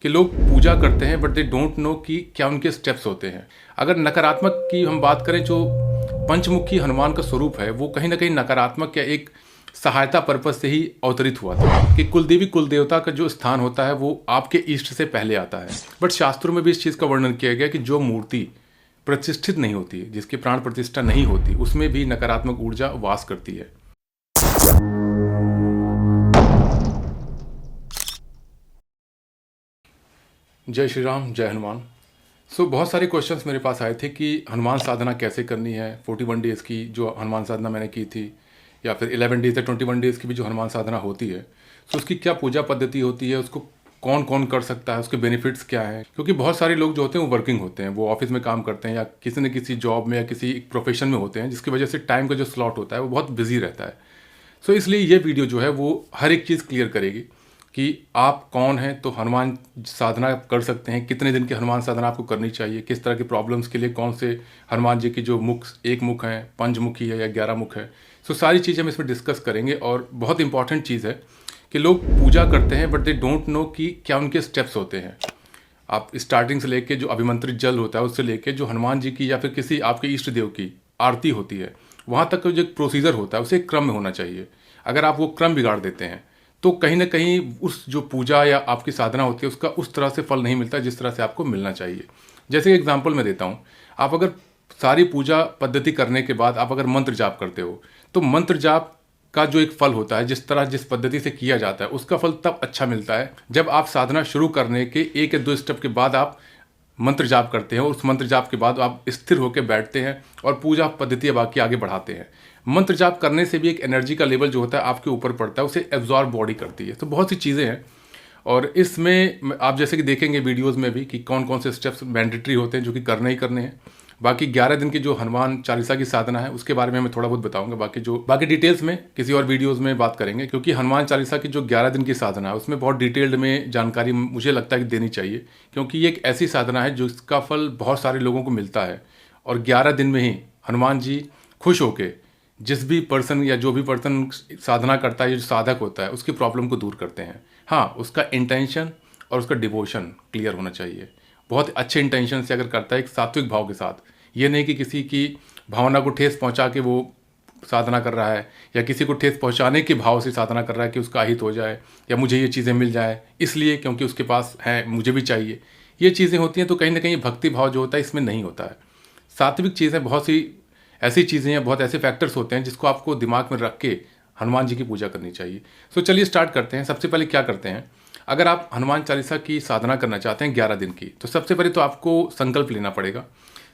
कि लोग पूजा करते हैं बट दे डोंट नो कि क्या उनके स्टेप्स होते हैं। अगर नकारात्मक की हम बात करें, जो पंचमुखी हनुमान का स्वरूप है वो कहीं ना कहीं नकारात्मक या एक सहायता पर्पज से ही अवतरित हुआ था कि कुलदेवी कुल देवता का जो स्थान होता है वो आपके इष्ट से पहले आता है। बट शास्त्रों में भी इस चीज़ का वर्णन किया गया कि जो मूर्ति प्रतिष्ठित नहीं होती, जिसकी प्राण प्रतिष्ठा नहीं होती, उसमें भी नकारात्मक ऊर्जा वास करती है। जय श्री राम, जय हनुमान। बहुत सारे क्वेश्चंस मेरे पास आए थे कि हनुमान साधना कैसे करनी है। 41 डेज़ की जो हनुमान साधना मैंने की थी, या फिर 11 डेज़ या 21 डेज़ की भी जो हनुमान साधना होती है, उसकी क्या पूजा पद्धति होती है, उसको कौन कौन कर सकता है, उसके बेनिफिट्स क्या हैं। क्योंकि बहुत सारे लोग जो होते हैं वो वर्किंग होते हैं, वो ऑफिस में काम करते हैं या किसी न किसी जॉब में या किसी प्रोफेशन में होते हैं, जिसकी वजह से टाइम का जो स्लॉट होता है वो बहुत बिजी रहता है। इसलिए ये वीडियो जो है वो हर एक चीज़ क्लियर करेगी कि आप कौन हैं तो हनुमान साधना कर सकते हैं, कितने दिन की हनुमान साधना आपको करनी चाहिए, किस तरह के प्रॉब्लम्स के लिए कौन से हनुमान जी की जो मुख, एक मुख है, पंचमुखी है या 11 मुख है। सारी चीज़ें हम इसमें डिस्कस करेंगे। और बहुत इंपॉर्टेंट चीज़ है कि लोग पूजा करते हैं बट दे डोंट नो कि क्या उनके स्टेप्स होते हैं। आप स्टार्टिंग से लेके जो अभिमंत्रित जल होता है उससे लेके जो हनुमान जी की या फिर किसी आपके इष्ट देव की आरती होती है, वहाँ तक का जो प्रोसीजर होता है उसे एक क्रम में होना चाहिए। अगर आप वो क्रम बिगाड़ देते हैं तो कहीं ना कहीं उस जो पूजा या आपकी साधना होती है उसका उस तरह से फल नहीं मिलता जिस तरह से आपको मिलना चाहिए। जैसे एग्जाम्पल मैं देता हूँ, आप अगर सारी पूजा पद्धति करने के बाद आप अगर मंत्र जाप करते हो तो मंत्र जाप का जो एक फल होता है, जिस तरह जिस पद्धति से किया जाता है, उसका फल तब अच्छा मिलता है जब आप साधना शुरू करने के 1 या 2 स्टेप के बाद आप मंत्र जाप करते हैं और उस मंत्र जाप के बाद आप स्थिर होकर बैठते हैं और पूजा पद्धति बाकी आगे बढ़ाते हैं। मंत्र जाप करने से भी एक एनर्जी का लेवल जो होता है आपके ऊपर पड़ता है, उसे एब्जॉर्ब बॉडी करती है। तो बहुत सी चीज़ें हैं और इसमें आप जैसे कि देखेंगे वीडियोस में भी कि कौन कौन से स्टेप्स मैंडेटरी होते हैं जो कि करने ही करने हैं। बाकी 11 दिन की जो हनुमान चालीसा की साधना है उसके बारे में मैं थोड़ा बहुत बताऊंगा। बाकी डिटेल्स में किसी और वीडियोस में बात करेंगे, क्योंकि हनुमान चालीसा की जो 11 दिन की साधना है उसमें बहुत डिटेल्ड में जानकारी मुझे लगता है कि देनी चाहिए, क्योंकि ये एक ऐसी साधना है जिसका फल बहुत सारे लोगों को मिलता है और 11 दिन में ही हनुमान जी खुश होकर जिस भी पर्सन या जो भी पर्सन साधना करता है, जो साधक होता है, उसकी प्रॉब्लम को दूर करते हैं। हाँ, उसका इंटेंशन और उसका डिवोशन क्लियर होना चाहिए। बहुत अच्छे इंटेंशन से अगर करता है, एक सात्विक भाव के साथ, ये नहीं कि किसी की भावना को ठेस पहुंचा के वो साधना कर रहा है या किसी को ठेस पहुंचाने के भाव से साधना कर रहा है कि उसका हित हो जाए या मुझे ये चीज़ें मिल जाए इसलिए क्योंकि उसके पास है, मुझे भी चाहिए। ये चीज़ें होती हैं तो कहीं ना कहीं भक्ति भाव जो होता है इसमें नहीं होता है। सात्विक चीज़ें, बहुत सी ऐसी चीज़ें हैं, बहुत ऐसे फैक्टर्स होते हैं जिसको आपको दिमाग में रख के हनुमान जी की पूजा करनी चाहिए। चलिए स्टार्ट करते हैं। सबसे पहले क्या करते हैं, अगर आप हनुमान चालीसा की साधना करना चाहते हैं 11 दिन की, तो सबसे पहले तो आपको संकल्प लेना पड़ेगा।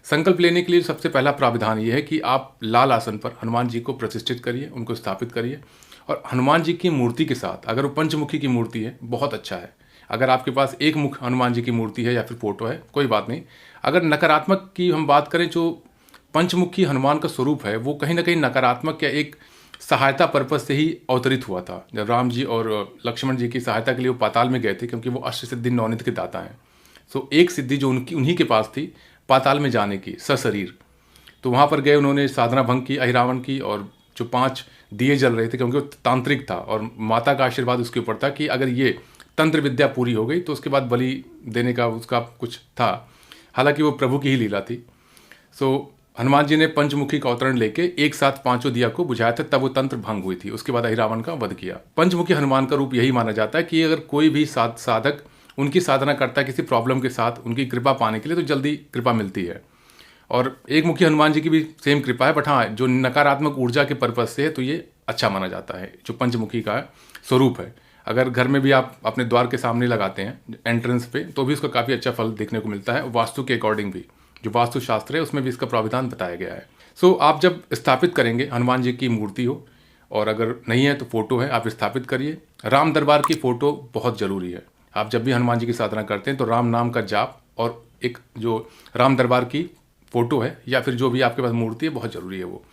संकल्प लेने के लिए सबसे पहला प्राविधान ये है कि आप लाल आसन पर हनुमान जी को प्रतिष्ठित करिए, उनको स्थापित करिए और हनुमान जी की मूर्ति के साथ, अगर वो पंचमुखी की मूर्ति है बहुत अच्छा है, अगर आपके पास एक मुख हनुमान जी की मूर्ति है या फिर फोटो है कोई बात नहीं। अगर नकारात्मक की हम बात करें, जो पंचमुखी हनुमान का स्वरूप है वो कहीं ना कहीं नकारात्मक या एक सहायता पर्पज से ही अवतरित हुआ था। जब राम जी और लक्ष्मण जी की सहायता के लिए वो पाताल में गए थे, क्योंकि वो अष्ट सिद्धि नवनीत के दाता हैं। एक सिद्धि जो उन्हीं के पास थी पाताल में जाने की सशरीर, तो वहाँ पर गए, उन्होंने साधना भंग की अहिरावण की, और जो 5 दिए जल रहे थे, क्योंकि वो तांत्रिक था और माता का आशीर्वाद उसके ऊपर था कि अगर ये तंत्र विद्या पूरी हो गई तो उसके बाद बलि देने का उसका कुछ था। हालांकि वो प्रभु की ही लीला थी। हनुमान जी ने पंचमुखी का अवतरण लेके एक साथ 5 दिया को बुझाया था, तब वो तंत्र भंग हुई थी। उसके बाद अहिरावण का वध किया। पंचमुखी हनुमान का रूप यही माना जाता है कि अगर कोई भी साधक उनकी साधना करता है किसी प्रॉब्लम के साथ, उनकी कृपा पाने के लिए, तो जल्दी कृपा मिलती है। और एक मुखी हनुमान जी की भी सेम कृपा है, बट हाँ, जो नकारात्मक ऊर्जा के पर्पज से है तो ये अच्छा माना जाता है जो पंचमुखी का स्वरूप है। अगर घर में भी आप अपने द्वार के सामने लगाते हैं एंट्रेंस पे, तो भी उसका काफ़ी अच्छा फल देखने को मिलता है। वास्तु के अकॉर्डिंग भी, जो वास्तु शास्त्र है उसमें भी इसका प्राविधान बताया गया है। आप जब स्थापित करेंगे, हनुमान जी की मूर्ति हो और अगर नहीं है तो फोटो है, आप स्थापित करिए। राम दरबार की फोटो बहुत ज़रूरी है। आप जब भी हनुमान जी की साधना करते हैं तो राम नाम का जाप और एक जो राम दरबार की फोटो है या फिर जो भी आपके पास मूर्ति है बहुत ज़रूरी है। वो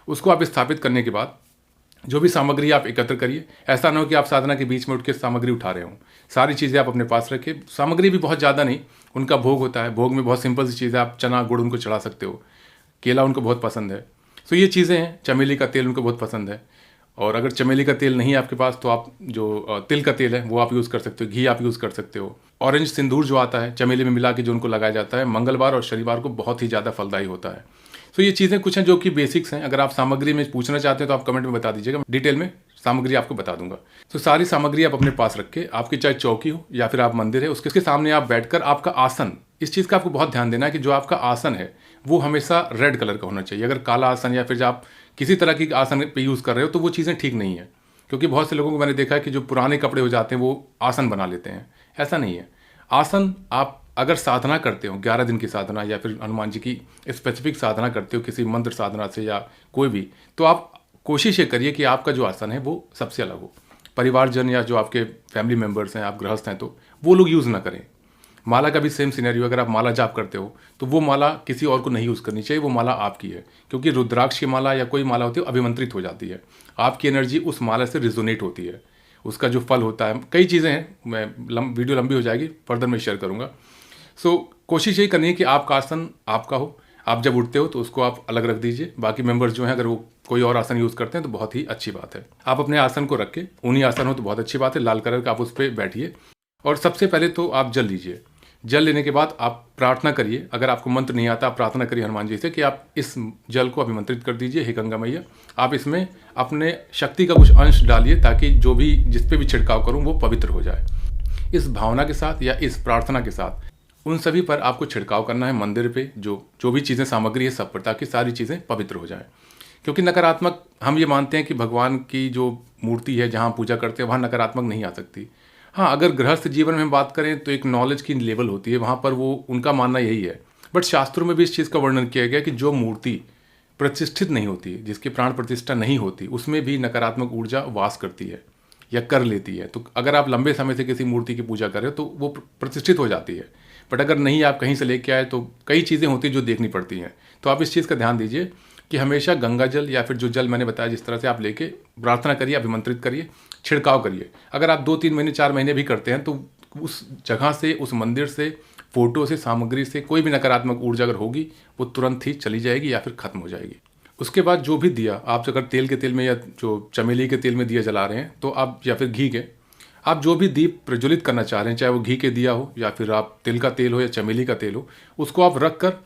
उसको आप स्थापित करने के बाद जो भी सामग्री आप एकत्र करिए। ऐसा ना हो कि आप साधना के बीच में उठ के सामग्री उठा रहे हों। सारी चीज़ें आप अपने पास रखें। सामग्री भी बहुत ज़्यादा नहीं, उनका भोग होता है, भोग में बहुत सिंपल सी चीज़ें, आप चना गुड़ उनको चढ़ा सकते हो, केला उनको बहुत पसंद है। ये चीज़ें हैं। चमेली का तेल उनको बहुत पसंद है। और अगर चमेली का तेल नहीं है आपके पास तो आप जो तिल का तेल है वो आप यूज़ कर सकते हो, घी आप यूज़ कर सकते हो। ऑरेंज सिंदूर जो आता है चमेली में मिला के जो उनको लगाया जाता है, मंगलवार और शनिवार को बहुत ही ज़्यादा फलदायी होता है। तो ये चीज़ें कुछ हैं जो कि बेसिक्स हैं। अगर आप सामग्री में पूछना चाहते हैं तो आप कमेंट में बता दीजिएगा, डिटेल में सामग्री आपको बता दूंगा। तो सारी सामग्री आप अपने पास रख के, आपकी चाहे चौकी हो या फिर आप मंदिर है उसके सामने आप बैठकर आपका आसन, इस चीज़ का आपको बहुत ध्यान देना है कि जो आपका आसन है वो हमेशा रेड कलर का होना चाहिए। अगर काला आसन या फिर जब आप किसी तरह की आसन पे यूज़ कर रहे हो तो वो चीज़ें ठीक नहीं है, क्योंकि बहुत से लोगों को मैंने देखा है कि जो पुराने कपड़े हो जाते हैं वो आसन बना लेते हैं। ऐसा नहीं है। आसन आप अगर साधना करते हो 11 दिन की साधना या फिर हनुमान जी की स्पेसिफिक साधना करते हो किसी मंत्र साधना से या कोई भी, तो आप कोशिश ये करिए कि आपका जो आसन है वो सबसे अलग हो। परिवारजन या जो आपके फैमिली मेम्बर्स हैं, आप गृहस्थ हैं, तो वो लोग यूज़ ना करें। माला का भी सेम सिनेरियो, अगर आप माला जाप करते हो तो वो माला किसी और को नहीं यूज़ करनी चाहिए, वो माला आपकी है। क्योंकि रुद्राक्ष की माला या कोई माला होती है अभिमंत्रित हो जाती है, आपकी एनर्जी उस माला से रिजोनेट होती है। उसका जो फल होता है, कई चीज़ें हैं, मैं वीडियो लंबी हो जाएगी, फर्दर में शेयर करूँगा। सो कोशिश यही करनी है कि आपका आसन आपका हो। आप जब उठते हो तो उसको आप अलग रख दीजिए। बाकी मेंबर्स जो हैं अगर वो कोई और आसन यूज़ करते हैं तो बहुत ही अच्छी बात है। आप अपने आसन को रख के, ऊनी आसन हो तो बहुत अच्छी बात है, लाल कलर का, आप उस पर बैठिए। और सबसे पहले तो आप जल लीजिए। जल लेने के बाद आप प्रार्थना करिए। अगर आपको मंत्र नहीं आता, आप प्रार्थना करिए हनुमान जी से कि आप इस जल को अभिमंत्रित कर दीजिए, हे गंगा मैया, आप इसमें अपने शक्ति का कुछ अंश डालिए ताकि जो भी जिस पे भी छिड़काव करूँ वो पवित्र हो जाए। इस भावना के साथ या इस प्रार्थना के साथ उन सभी पर आपको छिड़काव करना है, मंदिर पे जो भी चीज़ें सामग्री है सब पर, ताकि सारी चीज़ें पवित्र हो जाएं। क्योंकि नकारात्मक, हम ये मानते हैं कि भगवान की जो मूर्ति है जहाँ पूजा करते हैं वहाँ नकारात्मक नहीं आ सकती। हाँ, अगर गृहस्थ जीवन में बात करें तो एक नॉलेज की लेवल होती है, वहाँ पर वो उनका मानना यही है। बट शास्त्रों में भी इस चीज़ का वर्णन किया गया कि जो मूर्ति प्रतिष्ठित नहीं होती, जिसकी प्राण प्रतिष्ठा नहीं होती, उसमें भी नकारात्मक ऊर्जा वास करती है या कर लेती है। तो अगर आप लंबे समय से किसी मूर्ति की पूजा करें तो वो प्रतिष्ठित हो जाती है। बट अगर नहीं, आप कहीं से लेके आए, तो कई चीज़ें होती हैं जो देखनी पड़ती हैं। तो आप इस चीज़ का ध्यान दीजिए कि हमेशा गंगा जल या फिर जो जल मैंने बताया जिस तरह से आप लेके प्रार्थना करिए, अभिमंत्रित करिए, छिड़काव करिए। अगर आप 2-3 महीने 4 महीने भी करते हैं तो उस जगह से, उस मंदिर से, फोटो से, सामग्री से कोई भी नकारात्मक ऊर्जा अगर होगी वो तुरंत ही चली जाएगी या फिर खत्म हो जाएगी। उसके बाद जो भी दिया आप अगर तेल के तेल में या जो चमेली के तेल में दिया जला रहे हैं तो आप, या फिर घी के, आप जो भी दीप प्रज्वलित करना चाह रहे हैं, चाहे वो घी के दिया हो या फिर आप तिल का तेल हो या चमेली का तेल हो, उसको आप रख कर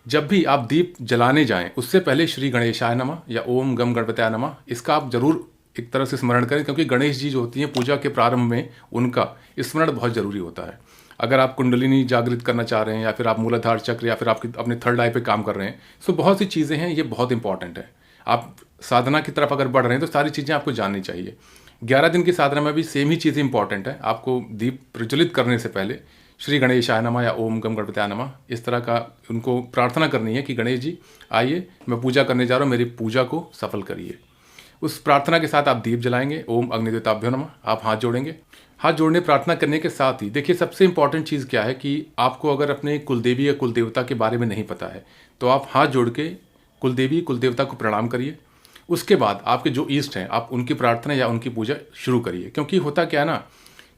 जब भी आप दीप जलाने जाएं उससे पहले श्री गणेशाय नमः या ओम गम गणपतयाय नमः, इसका आप जरूर एक तरह से स्मरण करें। क्योंकि गणेश जी जो होती हैं पूजा के प्रारंभ में, उनका स्मरण बहुत जरूरी होता है। अगर आप कुंडलिनी जागृत करना चाह रहे हैं या फिर आप मूलाधार चक्र या फिर आपके अपने थर्ड आई पे काम कर रहे हैं, तो बहुत सी चीज़ें हैं, ये बहुत इंपॉर्टेंट है। आप साधना की तरफ अगर बढ़ रहे हैं तो सारी चीज़ें आपको जाननी चाहिए। 11 दिन की साधना में भी सेम ही चीज़ें इंपॉर्टेंट है। आपको दीप प्रज्वलित करने से पहले श्री गणेशाय नमः या ओम गम गणपतयाय नमः, इस तरह का उनको प्रार्थना करनी है कि गणेश जी आइए, मैं पूजा करने जा रहा हूँ, मेरी पूजा को सफल करिए। उस प्रार्थना के साथ आप दीप जलाएंगे। ओम अग्निदेवताभ्यो नमः, आप हाथ जोड़ेंगे। हाथ जोड़ने प्रार्थना करने के साथ ही देखिए सबसे इंपॉर्टेंट चीज़ क्या है कि आपको अगर अपने कुलदेवी या कुलदेवता के बारे में नहीं पता है तो आप हाथ जोड़ के कुलदेवी कुलदेवता को प्रणाम करिए। उसके बाद आपके जो ईष्ट हैं आप उनकी प्रार्थना या उनकी पूजा शुरू करिए। क्योंकि होता क्या है ना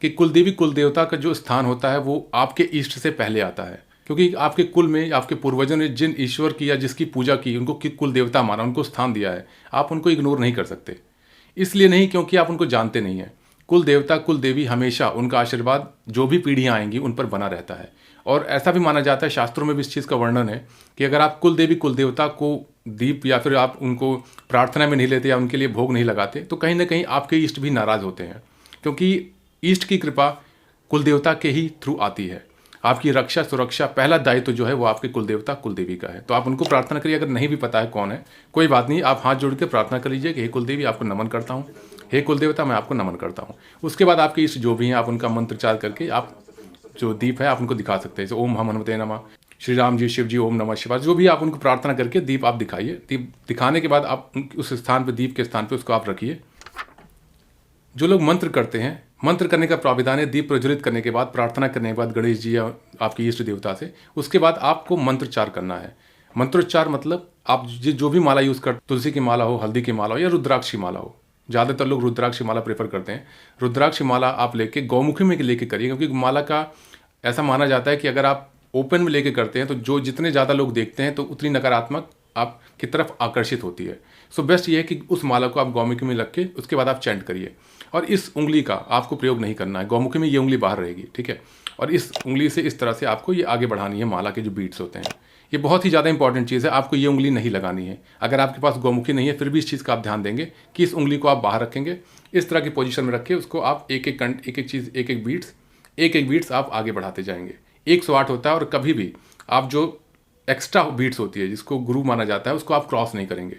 कि कुलदेवी कुलदेवता का जो स्थान होता है वो आपके इष्ट से पहले आता है। क्योंकि आपके कुल में आपके पूर्वजों ने जिन ईश्वर की या जिसकी पूजा की, उनको कुल देवता माना, उनको स्थान दिया है, आप उनको इग्नोर नहीं कर सकते। इसलिए नहीं क्योंकि आप उनको जानते नहीं हैं। कुल देवता कुल देवी हमेशा उनका आशीर्वाद जो भी पीढ़ियाँ आएंगी उन पर बना रहता है। और ऐसा भी माना जाता है, शास्त्रों में भी इस चीज़ का वर्णन है कि अगर आप कुल देवी कुल देवता को दीप या फिर आप उनको प्रार्थना में नहीं लेते या उनके लिए भोग नहीं लगाते तो कहीं ना कहीं आपके इष्ट भी नाराज़ होते हैं। क्योंकि इष्ट की कृपा कुल देवता के ही थ्रू आती है। आपकी रक्षा सुरक्षा पहला दायित्व जो है वो आपके कुल देवता कुल देवी का है। तो आप उनको प्रार्थना करिए। अगर नहीं भी पता है कौन है, कोई बात नहीं, आप हाथ जोड़ के प्रार्थना कर लीजिए कि हे कुल देवी आपको नमन करता हूँ, हे कुल देवता मैं आपको नमन करता हूँ। उसके बाद आपके इष्ट जो भी हैं आप उनका मंत्रोच्चार करके आप जो दीप है आप उनको दिखा सकते हैं। जैसे ओम हम हनुमते नमः, श्री राम जी शिव जी ओम नमः शिवाय, जो भी आप उनको प्रार्थना करके दीप आप दिखाइए। दीप दिखाने के बाद आप उस स्थान पर, दीप के स्थान पर उसको आप रखिए। जो लोग मंत्र करते हैं, मंत्र करने का प्राविधान है दीप प्रज्वलित करने के बाद, प्रार्थना करने के बाद गणेश जी या आपकी इष्ट देवता से, उसके बाद आपको मंत्रोच्चार करना है। मंत्रोच्चार मतलब आप जो भी माला यूज़ कर, तुलसी की माला हो, हल्दी की माला हो या रुद्राक्ष की माला हो, ज़्यादातर लोग रुद्राक्ष की माला प्रेफर करते हैं। रुद्राक्ष की माला आप लेके गौमुखी में लेके करिए। क्योंकि माला का ऐसा माना जाता है कि अगर आप ओपन में लेके करते हैं तो जो जितने ज़्यादा लोग देखते हैं तो उतनी नकारात्मक आपकी तरफ आकर्षित होती है। सो बेस्ट ये है कि उस माला को आप गौमुखी में रख के उसके बाद आप चैंट करिए। और इस उंगली का आपको प्रयोग नहीं करना है, गौमुखी में ये उंगली बाहर रहेगी, ठीक है। और इस उंगली से इस तरह से आपको ये आगे बढ़ानी है, माला के जो बीट्स होते हैं। ये बहुत ही ज़्यादा इंपॉर्टेंट चीज़ है, आपको ये उंगली नहीं लगानी है। अगर आपके पास गौमुखी नहीं है फिर भी इस चीज़ का आप ध्यान देंगे कि इस उंगली को आप बाहर रखेंगे, इस तरह की पोजीशन में रखें, उसको आप एक एक बीट्स आप आगे बढ़ाते जाएंगे। 108 होता है, और कभी भी आप जो एक्स्ट्रा बीट्स होती है जिसको गुरु माना जाता है उसको आप क्रॉस नहीं करेंगे।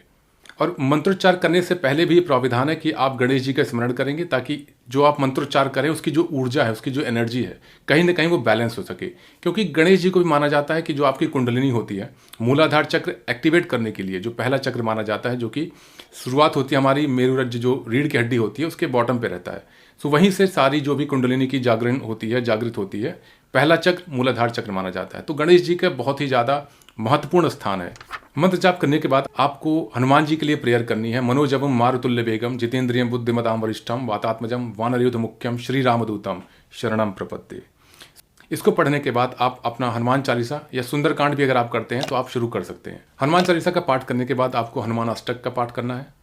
और मंत्रोच्चार करने से पहले भी प्राविधान है कि आप गणेश जी का स्मरण करेंगे, ताकि जो आप मंत्रोच्चार करें उसकी जो ऊर्जा है, उसकी जो एनर्जी है, कहीं ना कहीं वो बैलेंस हो सके। क्योंकि गणेश जी को भी माना जाता है कि जो आपकी कुंडलिनी होती है, मूलाधार चक्र एक्टिवेट करने के लिए जो पहला चक्र माना जाता है, जो कि शुरुआत होती है हमारी मेरुरज्ज जो रीढ़ की हड्डी होती है उसके बॉटम पे रहता है। सो वहीं से सारी जो भी कुंडलिनी की जागृत होती है, पहला चक्र मूलाधार चक्र माना जाता है। तो गणेश जी का बहुत ही ज़्यादा महत्वपूर्ण स्थान है। मंत्र जाप करने के बाद आपको हनुमान जी के लिए प्रेयर करनी है। मनोजवम मारुतुल्य वेगम जितेंद्रियम बुद्धिमताम वरिष्ठम वातात्मजम वानरयुध मुख्यम श्री रामदूतम शरणम प्रपत्ति। इसको पढ़ने के बाद आप अपना हनुमान चालीसा या सुंदरकांड भी अगर आप करते हैं तो आप शुरू कर सकते हैं। हनुमान चालीसा का पाठ करने के बाद आपको हनुमान अष्टक का पाठ करना है।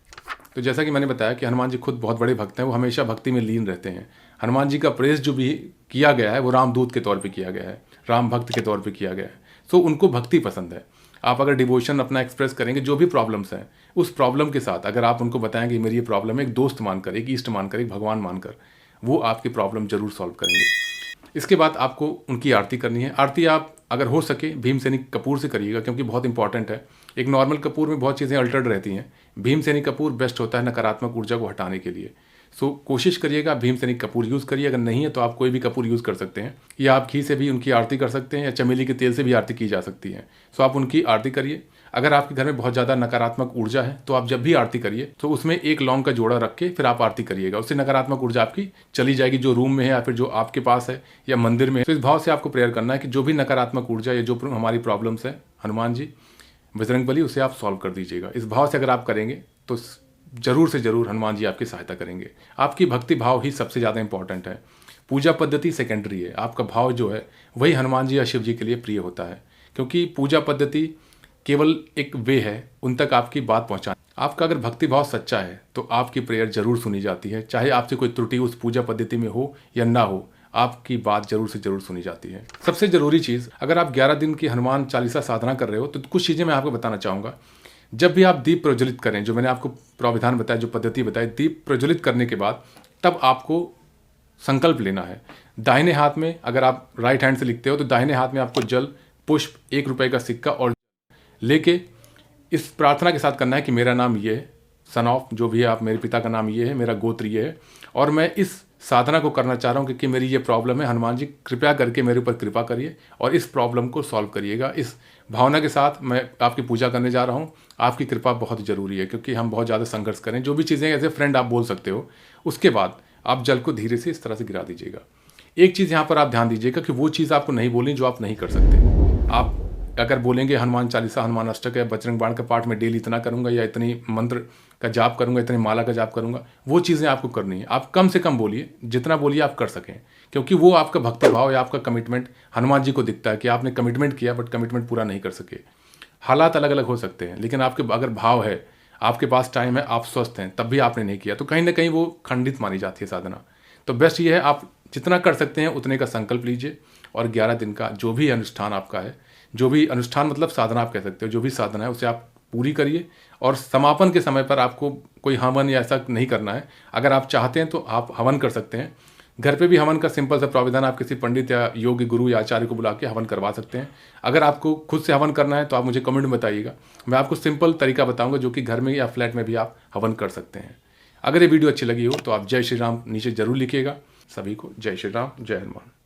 तो जैसा कि मैंने बताया कि हनुमान जी खुद बहुत बड़े भक्त हैं, वो हमेशा भक्ति में लीन रहते हैं। हनुमान जी का प्रेस जो भी किया गया है वो रामदूत के तौर पे किया गया है, राम भक्त के तौर पे किया गया है। सो उनको भक्ति पसंद है। आप अगर डिवोशन अपना एक्सप्रेस करेंगे, जो भी प्रॉब्लम्स हैं उस प्रॉब्लम के साथ अगर आप उनको बताएंगे मेरी ये प्रॉब्लम है, एक दोस्त मानकर, एक ईष्ट मानकर, एक भगवान मानकर, वो आपकी प्रॉब्लम जरूर सॉल्व करेंगे। इसके बाद आपको उनकी आरती करनी है। आरती आप अगर हो सके भीमसेनी कपूर से करिएगा, क्योंकि बहुत इंपॉर्टेंट है। एक नॉर्मल कपूर में बहुत चीज़ें अल्टर्ड रहती हैं, भीमसेनी कपूर बेस्ट होता है नकारात्मक ऊर्जा को हटाने के लिए। सो कोशिश करिएगा भीमसेनी कपूर यूज़ करिए। अगर नहीं है तो आप कोई भी कपूर यूज़ कर सकते हैं, या आप घी से भी उनकी आरती कर सकते हैं, या चमेली के तेल से भी आरती की जा सकती है। सो आप उनकी आरती करिए। अगर आपके घर में बहुत ज़्यादा नकारात्मक ऊर्जा है तो आप जब भी आरती करिए तो उसमें एक लौंग का जोड़ा रख के फिर आप आरती करिएगा। उससे नकारात्मक ऊर्जा आपकी चली जाएगी, जो रूम में है या फिर जो आपके पास है या मंदिर में है। तो इस भाव से आपको प्रेयर करना है कि जो भी नकारात्मक ऊर्जा या जो हमारी प्रॉब्लम्स है, हनुमान जी बजरंगबली, उसे आप सॉल्व कर दीजिएगा। इस भाव से अगर आप करेंगे तो जरूर से जरूर हनुमान जी आपकी सहायता करेंगे। आपकी भक्ति भाव ही सबसे ज़्यादा इंपॉर्टेंट है, पूजा पद्धति सेकेंडरी है। आपका भाव जो है वही हनुमान जी या शिव जी के लिए प्रिय होता है, क्योंकि पूजा पद्धति केवल एक वे है उन तक आपकी बात पहुंचाना। आपका अगर भक्ति भाव सच्चा है तो आपकी प्रेयर जरूर सुनी जाती है, चाहे आपसे कोई त्रुटि उस पूजा पद्धति में हो या ना हो, आपकी बात जरूर से जरूर सुनी जाती है। सबसे जरूरी चीज़, अगर आप 11 दिन की हनुमान चालीसा साधना कर रहे हो तो कुछ चीज़ें मैं आपको बताना चाहूँगा। जब भी आप दीप प्रज्वलित करें, जो मैंने आपको प्राविधान बताया, जो पद्धति बताई, दीप प्रज्वलित करने के बाद तब आपको संकल्प लेना है। दाहिने हाथ में, अगर आप राइट हैंड से लिखते हो तो दाहिने हाथ में आपको जल, पुष्प, 1 रुपये का सिक्का और लेके इस प्रार्थना के साथ करना है कि मेरा नाम ये है, सन ऑफ जो भी है आप, मेरे पिता का नाम ये है, मेरा गोत्र ये है, और मैं इस साधना को करना चाह रहा हूँ क्योंकि मेरी ये प्रॉब्लम है। हनुमान जी कृपया करके मेरे ऊपर कृपा करिए और इस प्रॉब्लम को सॉल्व करिएगा। इस भावना के साथ मैं आपकी पूजा करने जा रहा हूँ। आपकी कृपा बहुत ज़रूरी है, क्योंकि हम बहुत ज़्यादा संघर्ष करें। जो भी चीज़ें एज ए फ्रेंड आप बोल सकते हो, उसके बाद आप जल को धीरे से इस तरह से गिरा दीजिएगा। एक चीज़ यहाँ पर आप ध्यान दीजिएगा कि वो चीज़ आपको नहीं बोलनी जो आप नहीं कर सकते। आप अगर बोलेंगे हनुमान चालीसा, हनुमान अष्टक या बजरंग बाण का पाठ मैं डेली इतना करूंगा या इतनी मंत्र का जाप करूंगा, इतनी माला का जाप करूंगा, वो चीज़ें आपको करनी है। आप कम से कम बोलिए, जितना बोलिए आप कर सकें, क्योंकि वो आपका भक्ति भाव या आपका कमिटमेंट हनुमान जी को दिखता है कि आपने कमिटमेंट किया बट कमिटमेंट पूरा नहीं कर सके। हालात अलग अलग हो सकते हैं, लेकिन आपके अगर भाव है, आपके पास टाइम है, आप स्वस्थ हैं, तब भी आपने नहीं किया तो कहीं ना कहीं वो खंडित मानी जाती है साधना। तो बेस्ट ये है आप जितना कर सकते हैं उतने का संकल्प लीजिए और 11 दिन का जो भी अनुष्ठान आपका है, जो भी अनुष्ठान मतलब साधना आप कह सकते हो, जो भी साधना है उसे आप पूरी करिए। और समापन के समय पर आपको कोई हवन या ऐसा नहीं करना है। अगर आप चाहते हैं तो आप हवन कर सकते हैं। घर पे भी हवन का सिंपल सा प्राविधान, आप किसी पंडित या योगी गुरु या आचार्य को बुला के हवन करवा सकते हैं। अगर आपको खुद से हवन करना है तो आप मुझे कमेंट में बताइएगा, मैं आपको सिंपल तरीका बताऊंगा जो कि घर में या फ्लैट में भी आप हवन कर सकते हैं। अगर ये वीडियो अच्छी लगी हो तो आप जय श्री राम नीचे जरूर लिखिएगा। सभी को जय श्री राम, जय हनुमान।